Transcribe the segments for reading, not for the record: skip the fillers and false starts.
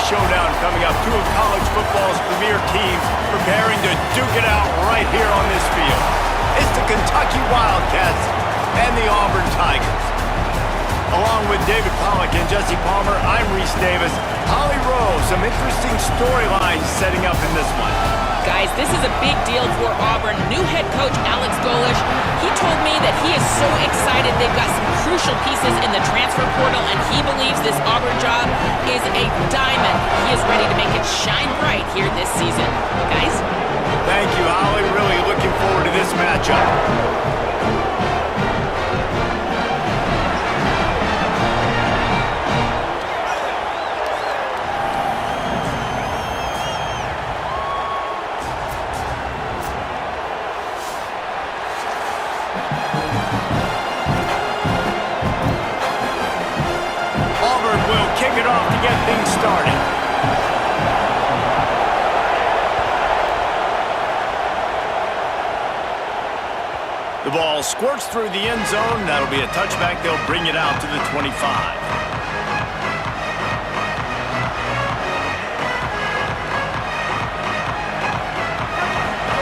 showdown coming up. Two of college football's premier teams preparing to duke it out right here on this field. It's the Kentucky Wildcats and the Auburn Tigers. Along with David Pollack and Jesse Palmer, I'm Reese Davis. Holly Rowe, some interesting storylines setting up in this one. Guys, this is a big deal for Auburn. New head coach Alex Golesh, he told me that he is so excited. They've got some crucial pieces in the transfer portal, and he believes this Auburn job is a diamond. He is ready to make it shine bright here this season. Guys? Thank you, Holly. Really looking forward to this matchup. The ball squirts through the end zone. That'll be a touchback. They'll bring it out to the 25.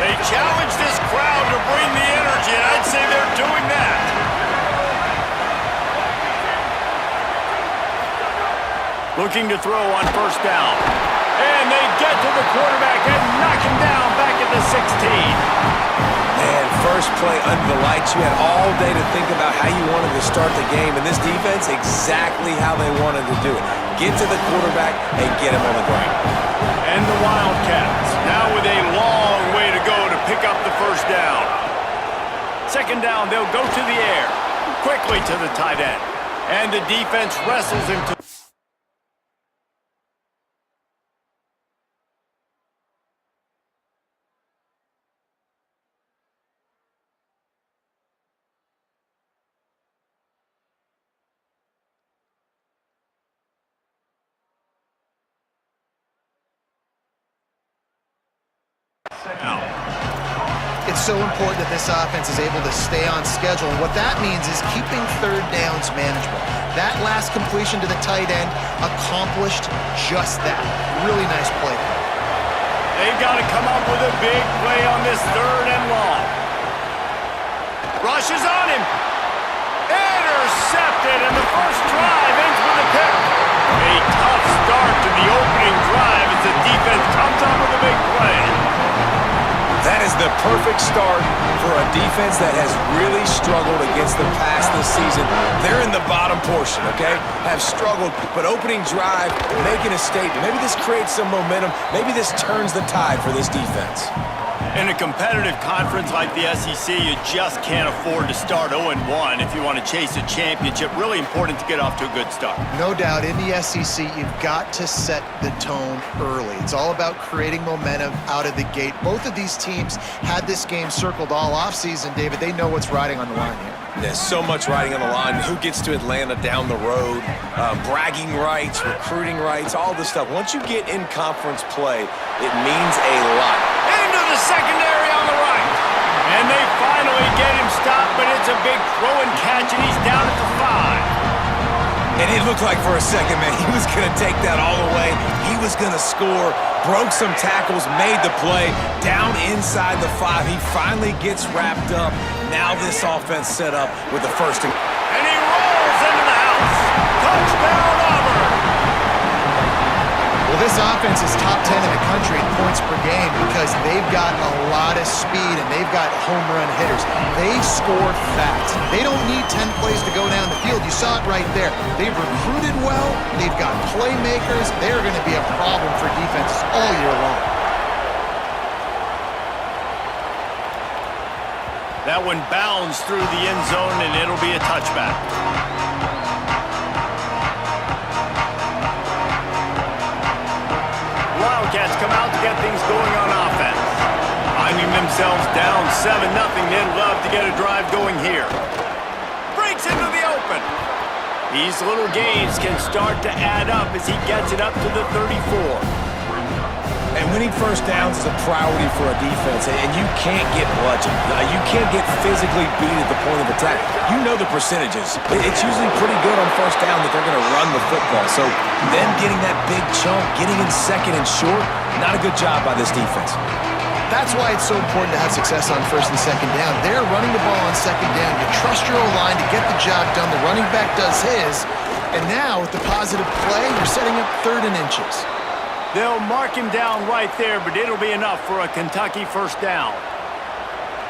They challenge this crowd to bring the energy, and I'd say they're doing that. Looking to throw on first down. And they get to the quarterback and knock him down back at the 16. Man, first play under the lights. You had all day to think about how you wanted to start the game, and this defense, exactly how they wanted to do it. Get to the quarterback and get him on the ground. And the Wildcats, now with a long way to go to pick up the first down. Second down, they'll go to the air, quickly to the tight end. And the defense wrestles him to It's so important that this offense is able to stay on schedule, and what that means is keeping third downs manageable. That last completion to the tight end accomplished just that. Really nice play. They've got to come up with a big play on this third and long. Rushes on him. Intercepted, and the first drive ends with a pick. A tough start to the opening drive as the defense comes up with a big play. That is the perfect start for a defense that has really struggled against the pass this season. They're in the bottom portion, okay? Have struggled, but opening drive, making a statement. Maybe this creates some momentum. Maybe this turns the tide for this defense. In a competitive conference like the SEC, you just can't afford to start 0-1 if you want to chase a championship. Really important to get off to a good start. No doubt, in the SEC, you've got to set the tone early. It's all about creating momentum out of the gate. Both of these teams had this game circled all offseason, David. They know what's riding on the line here. There's so much riding on the line. Who gets to Atlanta down the road, bragging rights, recruiting rights, all this stuff. Once you get in conference play, it means a lot. Into the secondary on the right. And they finally get him stopped, but it's a big throw and catch, and he's down at the 5. And it looked like for a second, man, he was going to take that all the way. He was going to score, broke some tackles, made the play, down inside the 5. He finally gets wrapped up. Now this offense set up with the first. And he rolls into the house. Touchdown, Auburn. Well, this offense is top 10 in the country in points per game because they've got a lot of speed and they've got home run hitters. They score fast. They don't need 10 plays to go down the field. You saw it right there. They've recruited well. They've got playmakers. They're going to be a problem for defenses all year long. That one bounds through the end zone, and it'll be a touchback. Wildcats come out to get things going on offense. Finding themselves down 7-0, they'd love to get a drive going here. Breaks into the open. These little gains can start to add up as he gets it up to the 34. And winning first downs is a priority for a defense, and you can't get bludgeoned. You can't get physically beat at the point of attack. You know the percentages. It's usually pretty good on first down that they're going to run the football. So them getting that big chunk, getting in second and short, not a good job by this defense. That's why it's so important to have success on first and second down. They're running the ball on second down. You trust your O-line to get the job done. The running back does his. And now, with the positive play, you're setting up 3rd and inches. They'll mark him down right there, but it'll be enough for a Kentucky first down.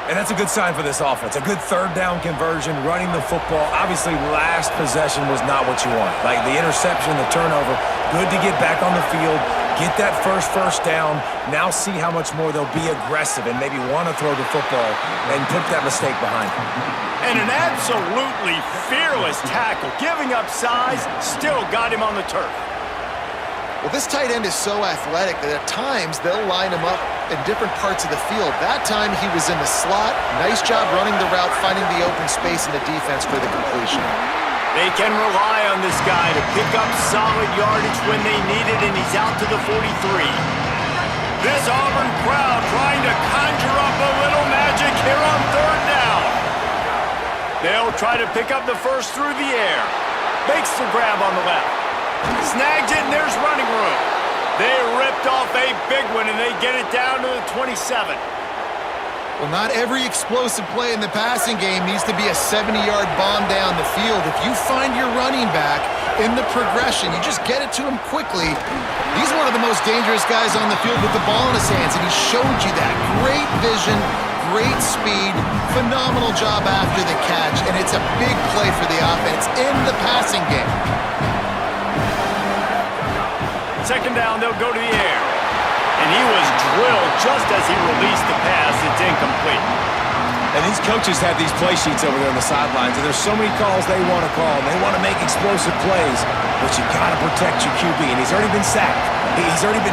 And that's a good sign for this offense. A good 3rd down conversion, running the football. Obviously, last possession was not what you want. Like the interception, the turnover. Good to get back on the field, get that first down. Now see how much more they'll be aggressive and maybe want to throw the football and put that mistake behind them. And an absolutely fearless tackle. Giving up size, still got him on the turf. Well, this tight end is so athletic that at times they'll line him up in different parts of the field. That time he was in the slot. Nice job running the route, finding the open space in the defense for the completion. They can rely on this guy to pick up solid yardage when they need it, and he's out to the 43. This Auburn crowd trying to conjure up a little magic here on 3rd down. They'll try to pick up the first through the air. Makes the grab on the left. Snags it, and there's running room. They ripped off a big one, and they get it down to the 27. Well, not every explosive play in the passing game needs to be a 70-yard bomb down the field. If you find your running back in the progression, you just get it to him quickly. He's one of the most dangerous guys on the field with the ball in his hands, and he showed you that. Great vision, great speed, phenomenal job after the catch, and it's a big play for the offense in the passing game. 2nd down, they'll go to the air. And he was drilled just as he released the pass. It's incomplete. And these coaches have these play sheets over there on the sidelines, and there's so many calls they want to call, and they want to make explosive plays, but you got to protect your QB, and he's already been sacked.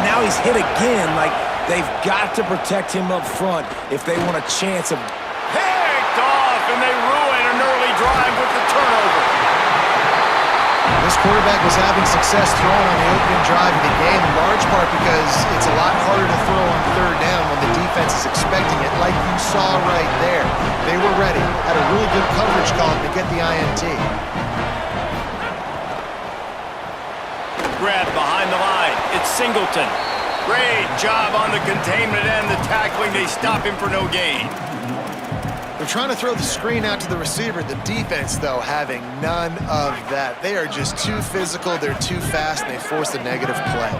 Now he's hit again. Like, they've got to protect him up front if they want a chance of... Picked off, and they ruin an early drive with the turnover. This quarterback was having success throwing on the opening drive of the game, in large part because it's a lot harder to throw on 3rd down when the defense is expecting it, like you saw right there. They were ready, had a really good coverage call to get the INT. Grab behind the line. It's Singleton. Great job on the containment and the tackling. They stop him for no gain. They're trying to throw the screen out to the receiver. The defense, though, having none of that. They are just too physical, they're too fast, and they force a negative play.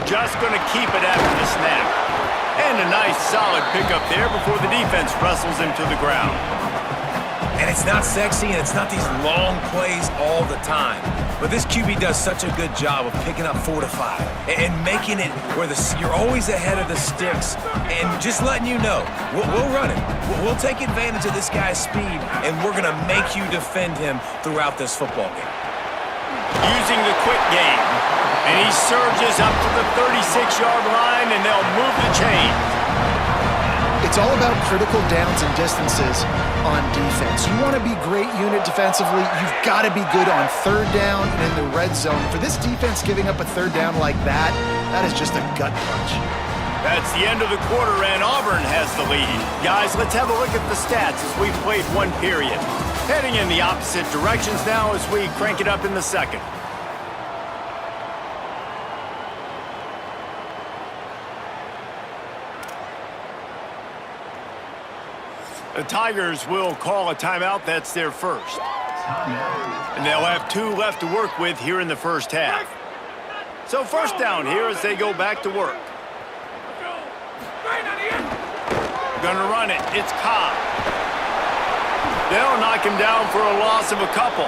Just going to keep it after the snap. And a nice, solid pickup there before the defense wrestles him to the ground. And it's not sexy, and it's not these long plays all the time. But this QB does such a good job of picking up 4 to 5 and making it where you're always ahead of the sticks and just letting you know, we'll run it. We'll take advantage of this guy's speed, and we're going to make you defend him throughout this football game. Using the quick game. And he surges up to the 36-yard line, and they'll move the chains. It's all about critical downs and distances on defense. You want to be great unit defensively, you've got to be good on 3rd down and in the red zone. For this defense giving up a 3rd down like that, that is just a gut punch. That's the end of the quarter, and Auburn has the lead. Guys, let's have a look at the stats as we've played 1 period. Heading in the opposite directions now as we crank it up in the 2nd. The Tigers will call a timeout. That's their first. And they'll have 2 left to work with here in the first half. So first down here as they go back to work. Gonna run it. It's Cobb. They'll knock him down for a loss of a couple.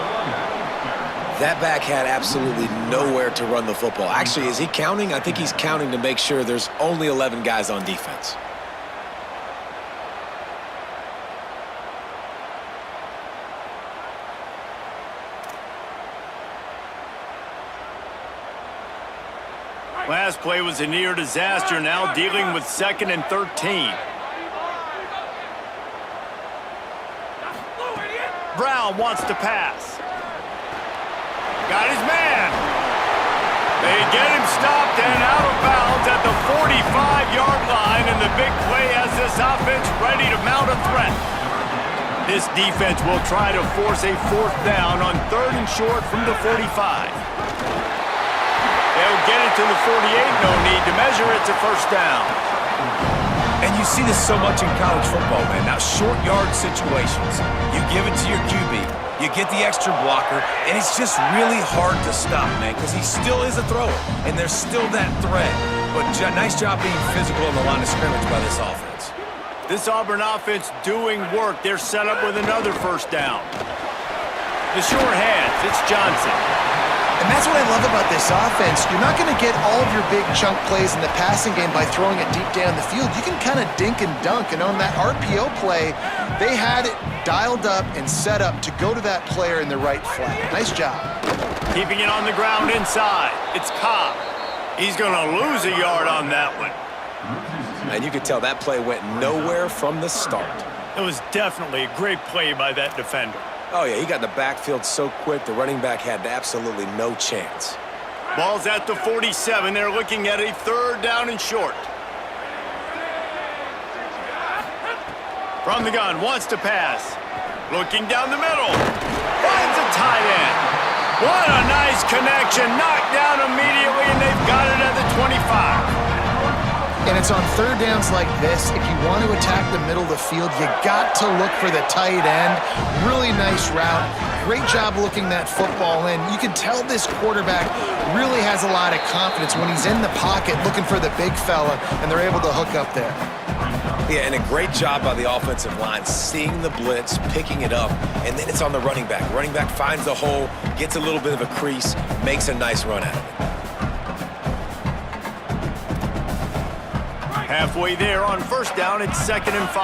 That back had absolutely nowhere to run the football. Actually, is he counting? I think he's counting to make sure there's only 11 guys on defense. Last play was a near disaster, now dealing with 2nd and 13. Brown wants to pass. Got his man. They get him stopped and out of bounds at the 45-yard line, and the big play has this offense ready to mount a threat. This defense will try to force a 4th down on 3rd and short from the 45. They'll get it to the 48, no need to measure it to 1st down. And you see this so much in college football, man. Now, short yard situations, you give it to your QB, you get the extra blocker, and it's just really hard to stop, man, because he still is a thrower, and there's still that threat. But nice job being physical on the line of scrimmage by this offense. This Auburn offense doing work. They're set up with another 1st down. The sure hands, it's Johnson. And that's what I love about this offense. You're not going to get all of your big chunk plays in the passing game by throwing it deep down the field. You can kind of dink and dunk. And on that RPO play, they had it dialed up and set up to go to that player in the right flat. Nice job. Keeping it on the ground inside. It's Cobb. He's going to lose a yard on that one. And you could tell that play went nowhere from the start. It was definitely a great play by that defender. Oh, yeah, he got in the backfield so quick, the running back had absolutely no chance. Ball's at the 47. They're looking at a 3rd down and short. From the gun, wants to pass. Looking down the middle. Finds a tight end. What a nice connection. Knocked down immediately, and they've got it at the 25. And it's on 3rd downs like this. If you want to attack the middle of the field, you got to look for the tight end. Really nice route. Great job looking that football in. You can tell this quarterback really has a lot of confidence when he's in the pocket looking for the big fella, and they're able to hook up there. Yeah, and a great job by the offensive line, seeing the blitz, picking it up, and then it's on the running back. Running back finds the hole, gets a little bit of a crease, makes a nice run out of it. Halfway there on 1st down, it's 2nd and 5.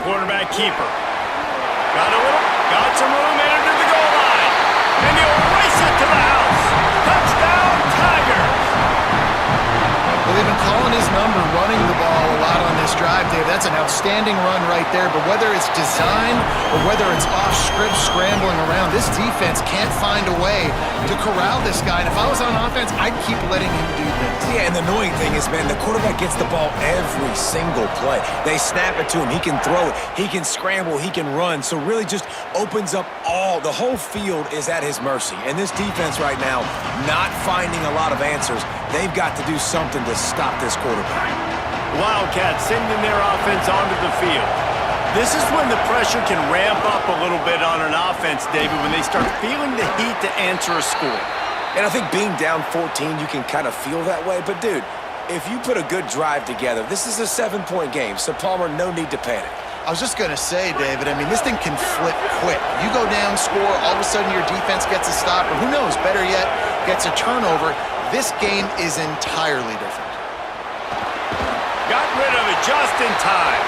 Quarterback keeper. Got some room, entered to the goal line. And he'll race it to the house. Touchdown, Tigers. Well, they've been calling his number, running the ball a lot on this drive, Dave. That's an outstanding run right there. But whether it's design or whether it's off script scrambling around, this defense can't find a way to corral this guy. And if I was on offense, I'd keep letting him do this. Yeah, and the annoying thing is, man, the quarterback gets the ball every single play. They snap it to him. He can throw it. He can scramble. He can run. So really just opens up the whole field is at his mercy. And this defense right now, not finding a lot of answers. They've got to do something to stop this quarterback. Wildcats sending their offense onto the field. This is when the pressure can ramp up a little bit on an offense, David, when they start feeling the heat to answer a score. And I think being down 14, you can kind of feel that way. But, dude, if you put a good drive together, this is a 7-point game, so Palmer, no need to panic. I was just going to say, David, I mean, this thing can flip quick. You go down, score, all of a sudden your defense gets a stop, or who knows, better yet, gets a turnover. This game is entirely different. Got rid of it just in time.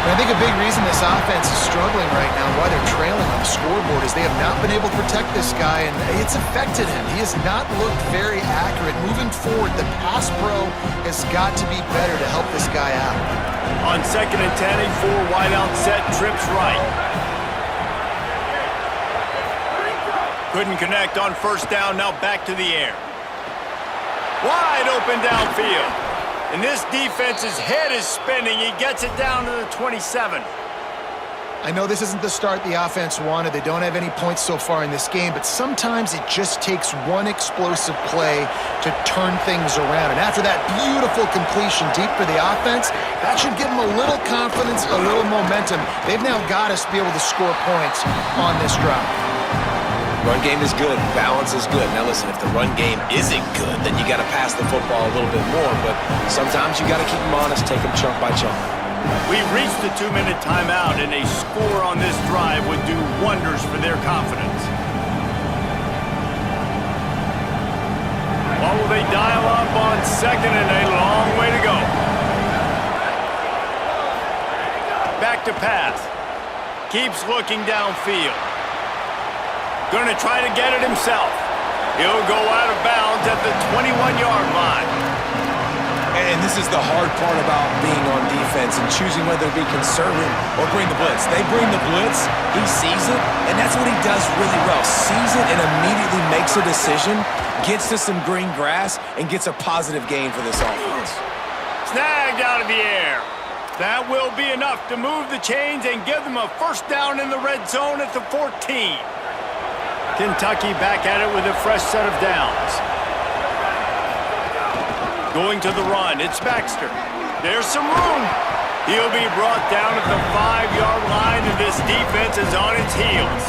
And I think a big reason this offense is struggling right now, why they're trailing on the scoreboard, is they have not been able to protect this guy, and it's affected him. He has not looked very accurate. Moving forward, the pass pro has got to be better to help this guy out. On 2nd and 10, a 4-wideout set, trips right. Couldn't connect on 1st down, now back to the air. Wide open downfield. And this defense's head is spinning. He gets it down to the 27. I know this isn't the start the offense wanted. They don't have any points so far in this game, but sometimes it just takes one explosive play to turn things around. And after that beautiful completion deep for the offense, that should give them a little confidence, a little momentum. They've now got us to be able to score points on this drive. Run game is good. Balance is good. Now, listen, if the run game isn't good, then you got to pass the football a little bit more. But sometimes you got to keep them honest, take them chunk by chunk. We've reached the 2-minute timeout, and a score on this drive would do wonders for their confidence. What will they dial up on 2nd and a long way to go? Back to pass. Keeps looking downfield. Going to try to get it himself. He'll go out of bounds at the 21-yard line. And this is the hard part about being on defense and choosing whether to be conservative or bring the blitz. They bring the blitz, he sees it, and that's what he does really well. Sees it and immediately makes a decision, gets to some green grass, and gets a positive gain for this offense. Snagged out of the air. That will be enough to move the chains and give them a first down in the red zone at the 14. Kentucky back at it with a fresh set of downs. Going to the run, it's Baxter. There's some room. He'll be brought down at the 5-yard line, and this defense is on its heels.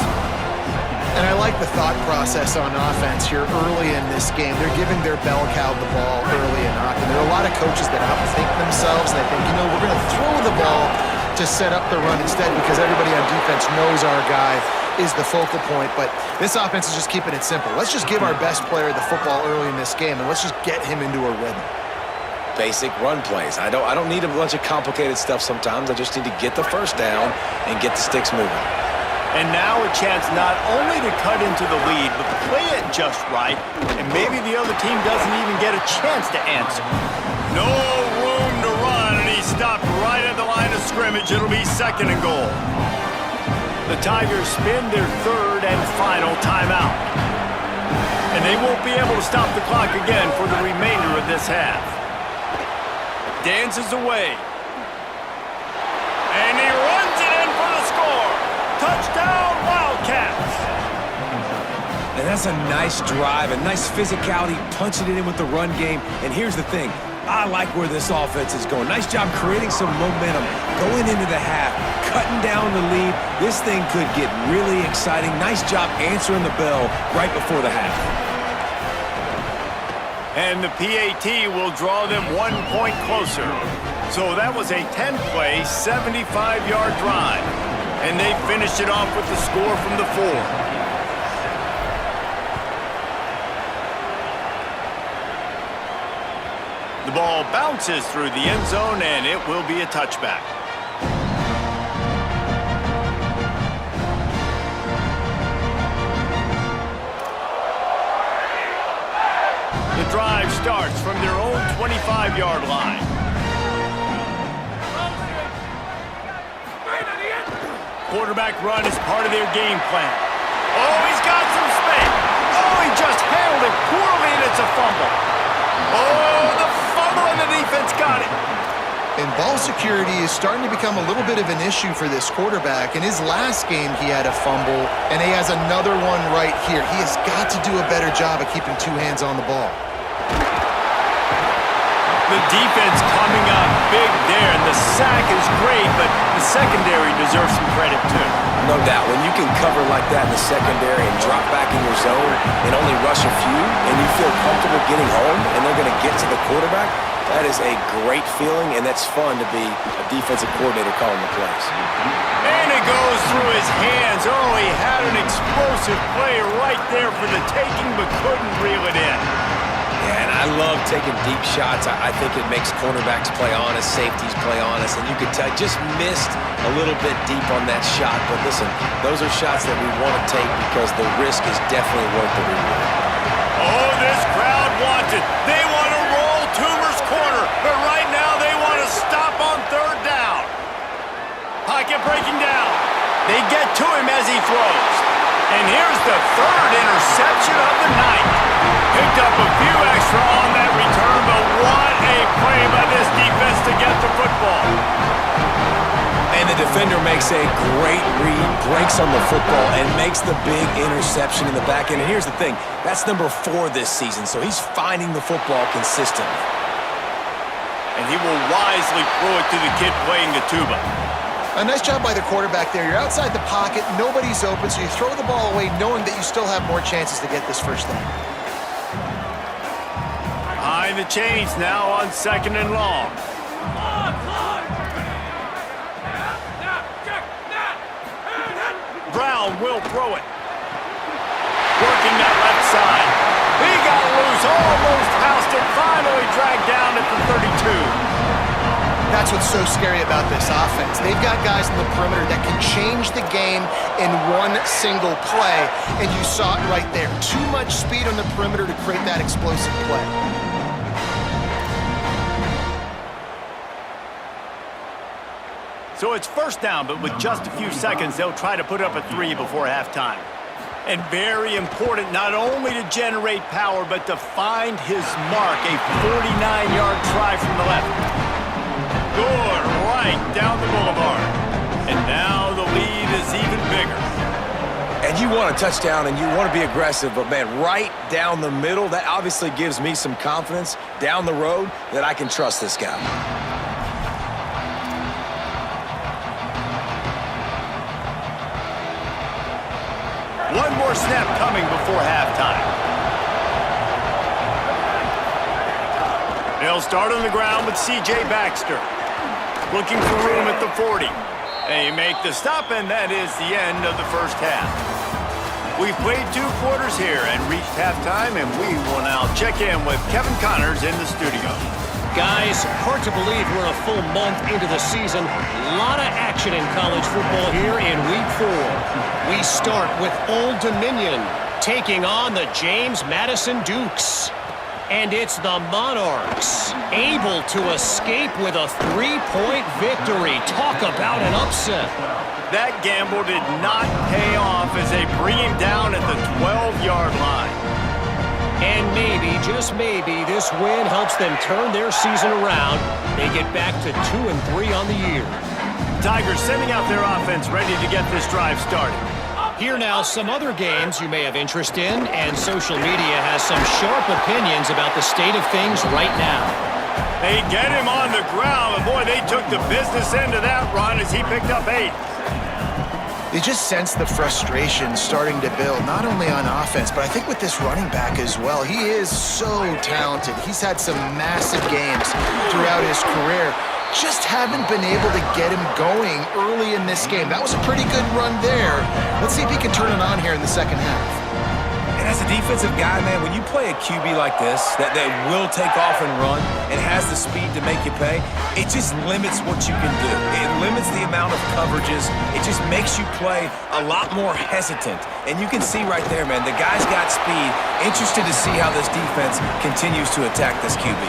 And I like the thought process on offense here early in this game. They're giving their bell cow the ball early and often. There are a lot of coaches that outthink themselves, and they think, we're going to throw the ball to set up the run instead because everybody on defense knows our guy is the focal point. But this offense is just keeping it simple. Let's just give our best player the football early in this game, and let's just get him into a rhythm. Basic run plays. I don't need a bunch of complicated stuff sometimes. I just need to get the first down and get the sticks moving. And now a chance not only to cut into the lead, but play it just right, and maybe the other team doesn't even get a chance to answer. No room to run, and he stopped right at the line of scrimmage. It'll be 2nd and goal. The Tigers spin their 3rd and final timeout. And they won't be able to stop the clock again for the remainder of this half. Dances away. And he runs it in for the score. Touchdown, Wildcats! And that's a nice drive, a nice physicality, punching it in with the run game. And here's the thing. I like where this offense is going. Nice job creating some momentum, going into the half, cutting down the lead. This thing could get really exciting. Nice job answering the bell right before the half. And the PAT will draw them 1 point closer. So that was a 10-play, 75-yard drive. And they finished it off with the score from the 4. The ball bounces through the end zone, and it will be a touchback. The drive starts from their own 25-yard line. Quarterback run is part of their game plan. Oh, he's got some space. Oh, he just handled it poorly, and it's a fumble. Oh, the fumble, and the defense got it. And ball security is starting to become a little bit of an issue for this quarterback. In his last game, he had a fumble, and he has another one right here. He has got to do a better job of keeping 2 hands on the ball. The defense coming up big there, and the sack is great, but the secondary deserves some credit too. No doubt. When you can cover like that in the secondary and drop back in your zone and only rush a few, and you feel comfortable getting home, and they're going to get to the quarterback, that is a great feeling, and that's fun to be a defensive coordinator calling the plays. And it goes through his hands. Oh, he had an explosive play right there for the taking, but couldn't reel it in. Yeah, and I love taking deep shots. I think it makes cornerbacks play honest, safeties play honest, and you could tell just missed a little bit deep on that shot. But listen, those are shots that we want to take because the risk is definitely worth the reward. Oh, this crowd wants it. They want to roll Toomer's corner, but right now they want to stop on 3rd down. Pocket breaking down. They get to him as he throws. And here's the 3rd interception of the night. Picked up a few extra on that return, but what a play by this defense to get the football. And the defender makes a great read, breaks on the football, and makes the big interception in the back end. And here's the thing, that's number 4 this season, so he's finding the football consistently. And he will wisely throw it to the kid playing the tuba. A nice job by the quarterback there. You're outside the pocket, nobody's open, so you throw the ball away knowing that you still have more chances to get this first down. Behind the chains now on 2nd and long. Brown will throw it. Working that left side. He got loose, almost housed it, finally dragged down at the 32. That's what's so scary about this offense. They've got guys in the perimeter that can change the game in one single play, and you saw it right there. Too much speed on the perimeter to create that explosive play. So it's first down, but with just a few seconds, they'll try to put up a 3 before halftime. And very important not only to generate power, but to find his mark, a 49-yard try from the left. Good, right down the boulevard. And now the lead is even bigger. And you want a touchdown and you want to be aggressive, but, man, right down the middle, that obviously gives me some confidence down the road that I can trust this guy. One more snap coming before halftime. They'll start on the ground with C.J. Baxter. Looking for room at the 40. They make the stop, and that is the end of the first half. We've played 2 quarters here and reached halftime, and we will now check in with Kevin Connors in the studio. Guys, hard to believe we're a full month into the season. A lot of action in college football here in Week 4. We start with Old Dominion taking on the James Madison Dukes. And it's the Monarchs able to escape with a 3-point victory. Talk about an upset. That gamble did not pay off as they bring him down at the 12-yard line. And maybe, just maybe, this win helps them turn their season around. They get back to 2-3 on the year. Tigers sending out their offense ready to get this drive started. Here now, some other games you may have interest in, and social media has some sharp opinions about the state of things right now. They get him on the ground, and boy, they took the business end of that run as he picked up 8. You just sense the frustration starting to build, not only on offense, but I think with this running back as well. He is so talented. He's had some massive games throughout his career. Just haven't been able to get him going early in this game. That was a pretty good run there. Let's see if he can turn it on here in the second half. And as a defensive guy, man, when you play a QB like this, that will take off and run and has the speed to make you pay, it just limits what you can do. It limits the amount of coverages. It just makes you play a lot more hesitant. And you can see right there, man, the guy's got speed. Interested to see how this defense continues to attack this QB.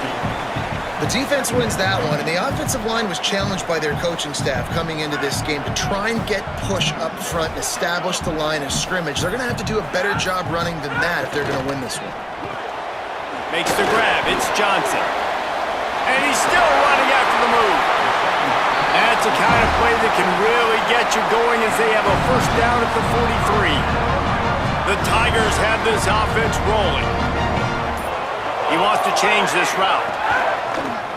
The defense wins that one, and the offensive line was challenged by their coaching staff coming into this game to try and get push up front and establish the line of scrimmage. They're going to have to do a better job running than that if they're going to win this one. Makes the grab. It's Johnson. And he's still running after the move. That's the kind of play that can really get you going as they have a first down at the 43. The Tigers have this offense rolling. He wants to change this route.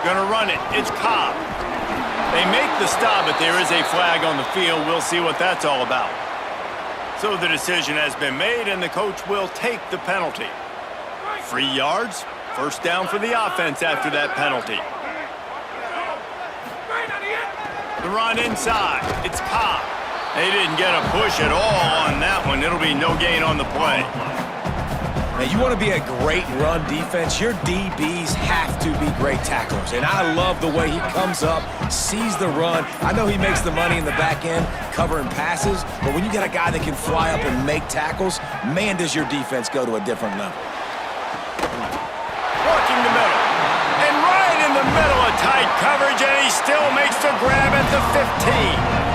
Gonna run it. It's Cobb. They make the stop, but there is a flag on the field. We'll see what that's all about. So the decision has been made, and the coach will take the penalty. 3 yards. First down for the offense after that penalty. The run inside. It's Cobb. They didn't get a push at all on that one. It'll be no gain on the play. Now, you want to be a great run defense, your DBs have to be great tacklers. And I love the way he comes up, sees the run. I know he makes the money in the back end covering passes, but when you got a guy that can fly up and make tackles, man, does your defense go to a different level. Working the middle. And right in the middle of tight coverage, and he still makes the grab at the 15.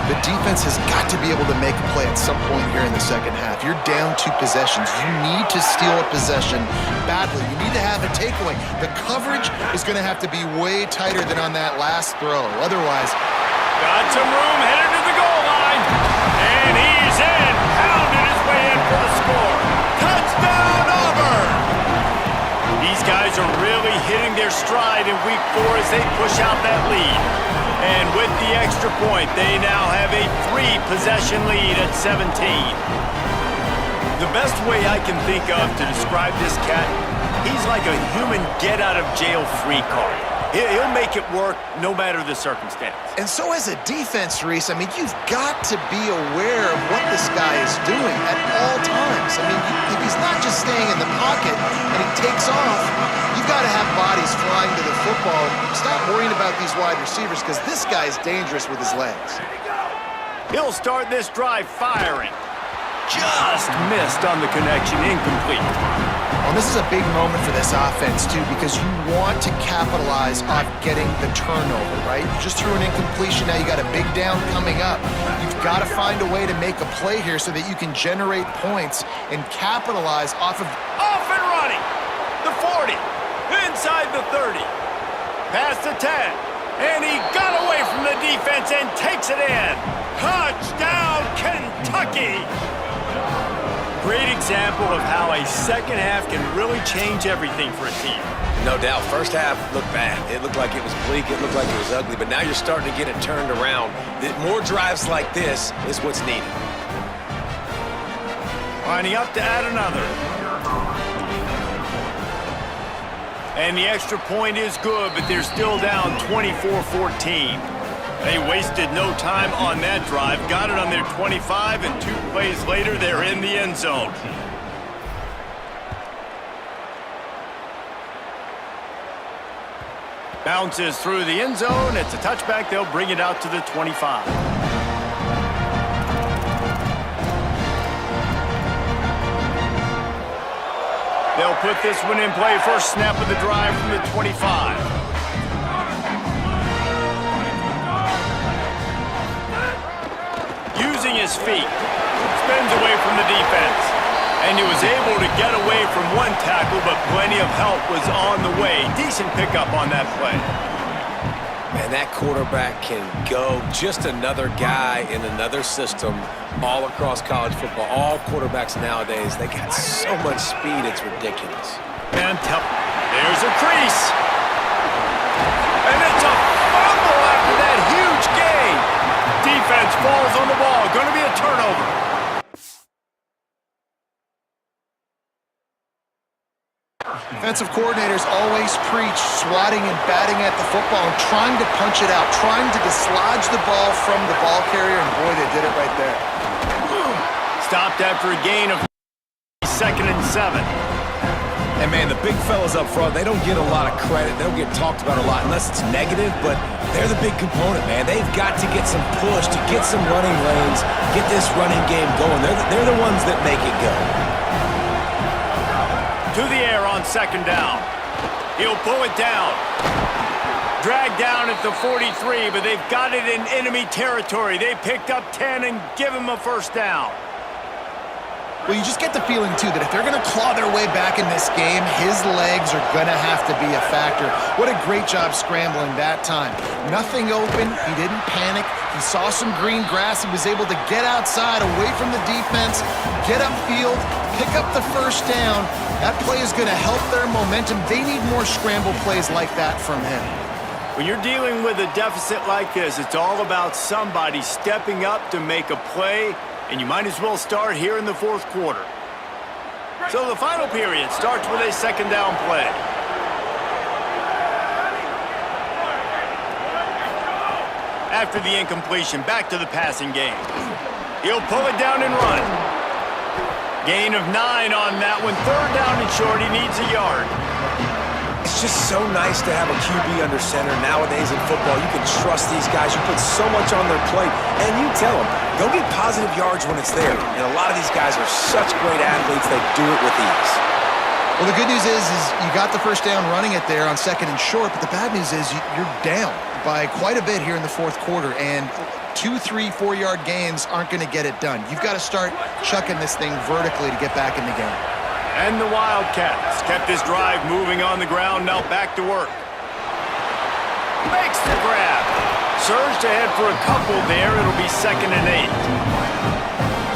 The defense has got to be able to make a play at some point here in the second half. You're down 2 possessions. You need to steal a possession badly. You need to have a takeaway. The coverage is going to have to be way tighter than on that last throw. Otherwise, got some room, headed to the goal line. And he's in. Pounded his way in for the score. Touchdown, Auburn! These guys are really hitting their stride in Week 4 as they push out that lead. And with the extra point, they now have a 3-possession lead at 17. The best way I can think of to describe this cat, he's like a human get-out-of-jail-free card. He'll make it work no matter the circumstance. and so as a defense, Reese, I mean, you've got to be aware of what this guy is doing at all times. I mean, if he's not just staying in the pocket and he takes off, you've got to have bodies flying to the football. Stop worrying about these wide receivers because this guy's dangerous with his legs. He'll start this drive firing. Just missed on the connection, incomplete. On And this is a big moment for this offense, too, because you want to capitalize off getting the turnover, right? You just threw an incompletion. Now you got a big down coming up. You've got to find a way to make a play here so that you can generate points and capitalize off of... Off and running. The 40. Inside the 30. Past the 10. And he got away from the defense and takes it in. Touchdown, Kentucky! Great example of how a second half can really change everything for a team. No doubt. First half looked bad. It looked like it was bleak. It looked like it was ugly. But now you're starting to get it turned around. More drives like this is what's needed. Lining up to add another. And the extra point is good, but they're still down 24-14. They wasted no time on that drive. Got it on their 25, and 2 plays later, they're in the end zone. Bounces through the end zone. It's a touchback. They'll bring it out to the 25. They'll put this one in play. First snap of the drive from the 25. Using his feet. Spins away from the defense. And he was able to get away from one tackle, but plenty of help was on the way. Decent pickup on that play. Man, that quarterback can go. Just another guy in another system all across college football. All quarterbacks nowadays, they got so much speed, it's ridiculous. And there's a crease. And it's a fumble after that huge gain. Defense falls on the ball. Going to be a turnover. Defensive coordinators always preach swatting and batting at the football and trying to punch it out, trying to dislodge the ball from the ball carrier, and boy, they did it right there. Stopped after a gain of 2nd and 7. And, man, the big fellas up front, they don't get a lot of credit. They don't get talked about a lot unless it's negative, but they're the big component, man. They've got to get some push, to get some running lanes, get this running game going. They're the ones that make it go. To the air on 2nd down. He'll pull it down. Dragged down at the 43, but they've got it in enemy territory. They picked up 10 and give him a first down. Well, you just get the feeling, too, that if they're going to claw their way back in this game, his legs are going to have to be a factor. What a great job scrambling that time. Nothing open. He didn't panic. He saw some green grass. He was able to get outside, away from the defense, get upfield, pick up the first down. That play is going to help their momentum. They need more scramble plays like that from him. When you're dealing with a deficit like this, it's all about somebody stepping up to make a play, and you might as well start here in the 4th quarter. So the final period starts with a 2nd down play. After the incompletion, back to the passing game. He'll pull it down and run. Gain of 9 on that one. 3rd down and short. He needs a yard. It's just so nice to have a QB under center. Nowadays in football, you can trust these guys. You put so much on their plate, and you tell them, go get positive yards when it's there. And a lot of these guys are such great athletes, they do it with ease. Well, the good news is you got the first down running it there on 2nd and short, but the bad news is you're down by quite a bit here in the 4th quarter, and 2, 3, 4-yard gains aren't going to get it done. You've got to start chucking this thing vertically to get back in the game. And the Wildcats kept this drive moving on the ground, now back to work. Makes the grab. Surged ahead for a couple there. It'll be 2nd and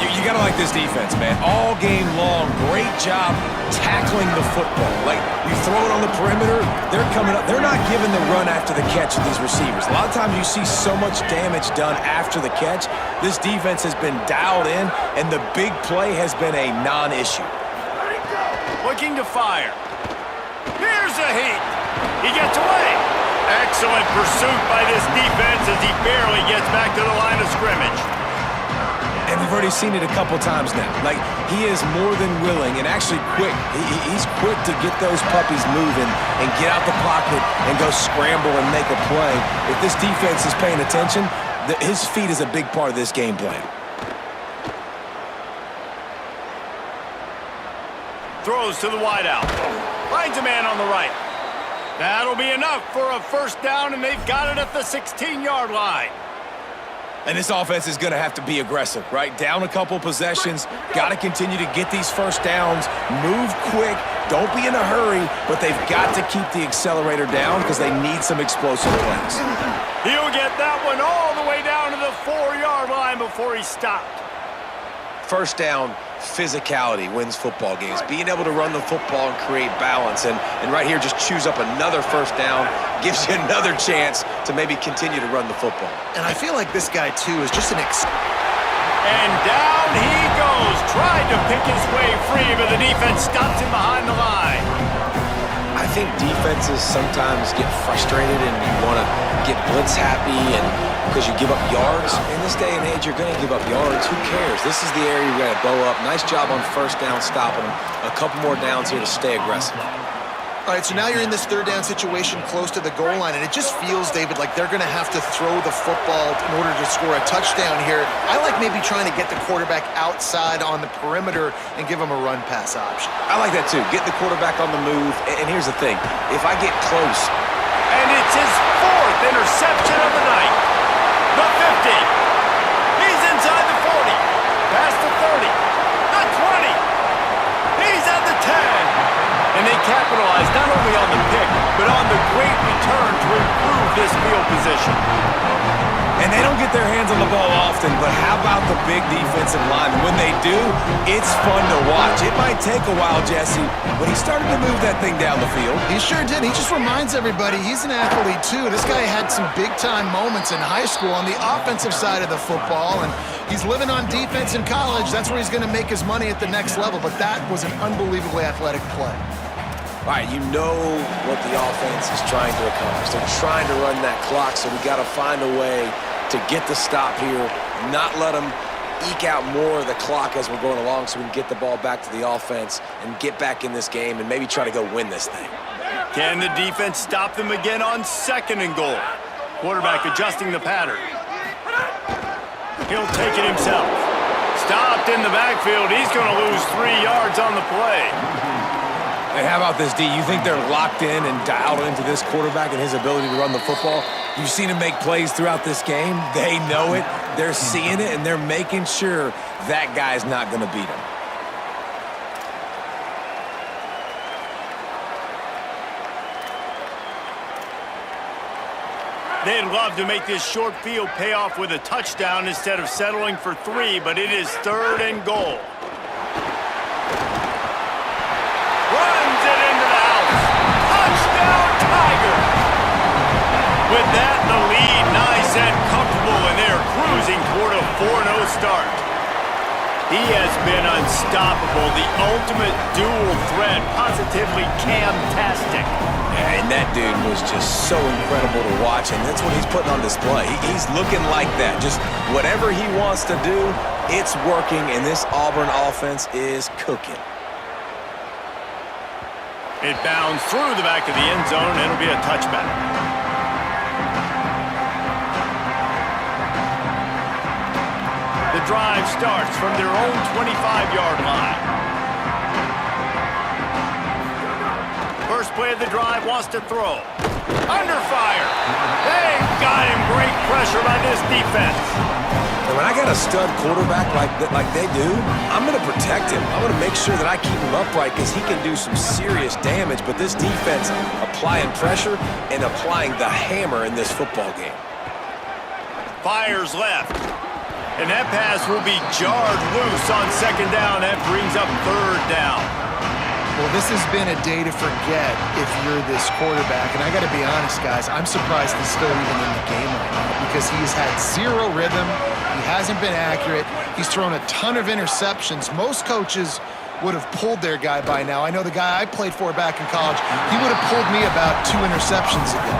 8. You got to like this defense, man. All game long, great job tackling the football. Like, you throw it on the perimeter, they're coming up. They're not giving the run after the catch of these receivers. A lot of times you see so much damage done after the catch. This defense has been dialed in, and the big play has been a non-issue. Looking to fire. Here's a heat. He gets away. Excellent pursuit by this defense as he barely gets back to the line of scrimmage. And we've already seen it a couple times now. Like, he is more than willing and actually quick. He's quick to get those puppies moving and get out the pocket and go scramble and make a play. If this defense is paying attention, his feet is a big part of this game plan. Throws to the wideout. Finds a man on the right. That'll be enough for a first down, and they've got it at the 16-yard line. And this offense is going to have to be aggressive, right? Down a couple possessions, got to continue to get these first downs, move quick, don't be in a hurry, but they've got to keep the accelerator down because they need some explosive plays. He'll get that one all the way down to the 4-yard line before he stopped. First down, physicality wins football games. Being able to run the football and create balance. And right here, just choose up another first down, gives you another chance to maybe continue to run the football. And I feel like this guy, too, is just And down he goes. Tried to pick his way free, but the defense stops him behind the line. I think defenses sometimes get frustrated and you want to get blitz happy and because you give up yards. In this day and age, you're going to give up yards. Who cares? This is the area you're going to bow up. Nice job on first down stopping them. A couple more downs here to stay aggressive. All right, so now you're in this third down situation close to the goal line, and it just feels, David, like they're going to have to throw the football in order to score a touchdown here. I like maybe trying to get the quarterback outside on the perimeter and give him a run-pass option. I like that, too. Get the quarterback on the move. And here's the thing. If I get close. And it's his 4th interception of the night. The 50. He's inside the 40. Past the 30. The 20. He's at the 10. And they capitalize not only on the pick, but on the great return to improve this field position. And they don't get their hands on the ball often, but how about the big defensive line? When they do, it's fun to watch. It might take a while, Jesse, but he started to move that thing down the field. He sure did. He just reminds everybody he's an athlete, too. This guy had some big-time moments in high school on the offensive side of the football, and he's living on defense in college. That's where he's going to make his money at the next level, but that was an unbelievably athletic play. All right, you know what the offense is trying to accomplish. They're trying to run that clock, so we got to find a way to get the stop here, not let them eke out more of the clock as we're going along so we can get the ball back to the offense and get back in this game and maybe try to go win this thing. Can the defense stop them again on 2nd and goal? Quarterback adjusting the pattern. He'll take it himself. Stopped in the backfield. He's going to lose 3 yards on the play. And how about this, D? You think they're locked in and dialed into this quarterback and his ability to run the football? You've seen him make plays throughout this game. They know it. They're seeing it, and they're making sure that guy's not going to beat him. They'd love to make this short field pay off with a touchdown instead of settling for 3, but it is 3rd and goal. Runs it into the house. Touchdown, Tigers! With that, the lead nice and comfortable, and they're cruising toward a 4-0 start. He has been unstoppable, the ultimate dual threat, positively Cam-tastic. And that dude was just so incredible to watch, and that's what he's putting on display. He's looking like that. Just whatever he wants to do, it's working, and this Auburn offense is cooking. It bounds through the back of the end zone, and it'll be a touchback. The drive starts from their own 25-yard line. First play of the drive wants to throw. Under fire. They've got him. Great pressure by this defense. And when I got a stud quarterback like they do, I'm going to protect him. I'm going to make sure that I keep him upright because he can do some serious damage. But this defense applying pressure and applying the hammer in this football game. Fires left. And that pass will be jarred loose on 2nd down. That brings up 3rd down. Well, this has been a day to forget if you're this quarterback. And I got to be honest, guys, I'm surprised he's still even in the game right now because he's had 0 rhythm. He hasn't been accurate. He's thrown a ton of interceptions. Most coaches would have pulled their guy by now. I know the guy I played for back in college, he would have pulled me about 2 interceptions ago.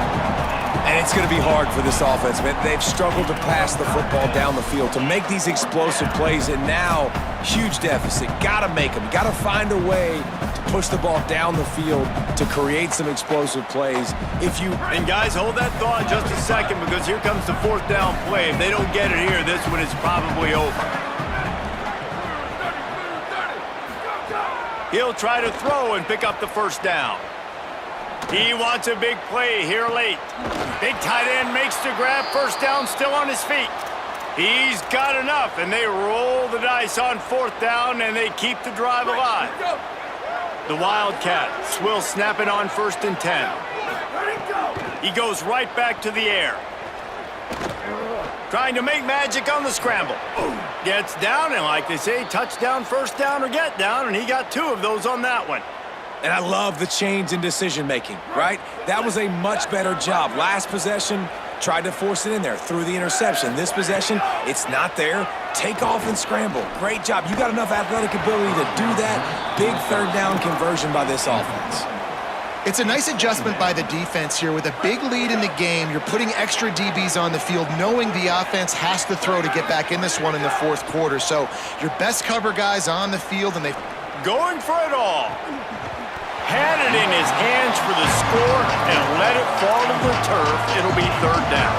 And it's going to be hard for this offense, man. They've struggled to pass the football down the field, to make these explosive plays, and now, huge deficit. Got to make them. Got to find a way to push the ball down the field to create some explosive plays. And guys, hold that thought just a second because here comes the 4th down play. If they don't get it here, this one is probably over. He'll try to throw and pick up the first down. He wants a big play here late. Big tight end makes the grab. First down, still on his feet. He's got enough, and they roll the dice on fourth down, and they keep the drive alive. The Wildcats will snap it on 1st and 10. He goes right back to the air. Trying to make magic on the scramble. Gets down, and like they say, touchdown, first down, or get down, and he got 2 of those on that one. And I love the change in decision-making, right? That was a much better job. Last possession, tried to force it in there, threw the interception. This possession, it's not there. Take off and scramble. Great job. You got enough athletic ability to do that. Big third down conversion by this offense. It's a nice adjustment by the defense here. With a big lead in the game, you're putting extra DBs on the field, knowing the offense has to throw to get back in this one in the fourth quarter. So your best cover guys on the field, and they going for it all. Had it in his hands for the score and let it fall to the turf. It'll be third down.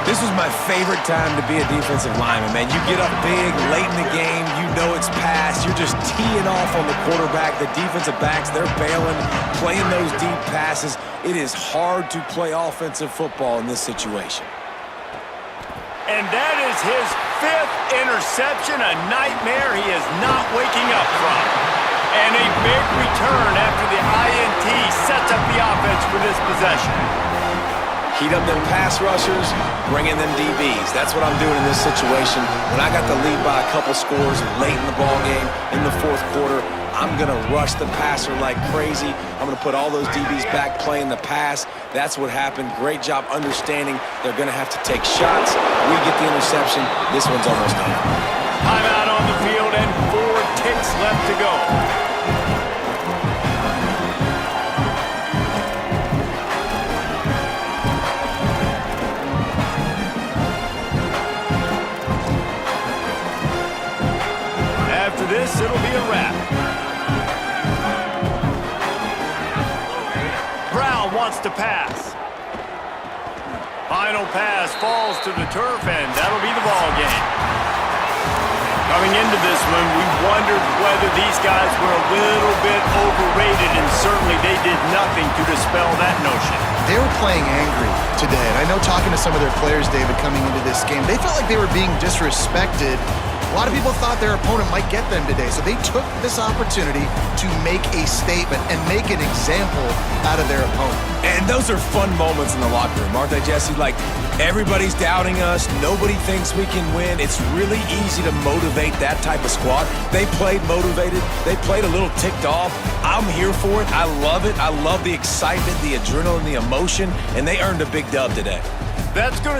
This was my favorite time to be a defensive lineman, man. You get up big late in the game. You know it's past. You're just teeing off on the quarterback. The defensive backs, they're bailing, playing those deep passes. It is hard to play offensive football in this situation. And that is his 5th interception, a nightmare he is not waking up from. And a big return after the INT sets up the offense for this possession. Heat up them pass rushers, bring in them DBs. That's what I'm doing in this situation. When I got the lead by a couple scores late in the ball game, in the fourth quarter, I'm going to rush the passer like crazy. I'm going to put all those DBs back playing the pass. That's what happened. Great job understanding they're going to have to take shots. We get the interception. This one's almost done. Timeout on the field and 4 ticks left to go. After this, it'll be a wrap. Brown wants to pass. Final pass falls to the turf, and that'll be the ball game. Coming into this one, we wondered whether these guys were a little bit overrated, and certainly they did nothing to dispel that notion. They were playing angry today, and I know talking to some of their players, David, coming into this game, they felt like they were being disrespected. A lot of people thought their opponent might get them today, so they took this opportunity to make a statement and make an example out of their opponent. And those are fun moments in the locker room, aren't they, Jesse? Like, everybody's doubting us. Nobody thinks we can win. It's really easy to motivate that type of squad. They played motivated. They played a little ticked off. I'm here for it. I love it. I love the excitement, the adrenaline, the emotion, and they earned a big dub today. That's going to do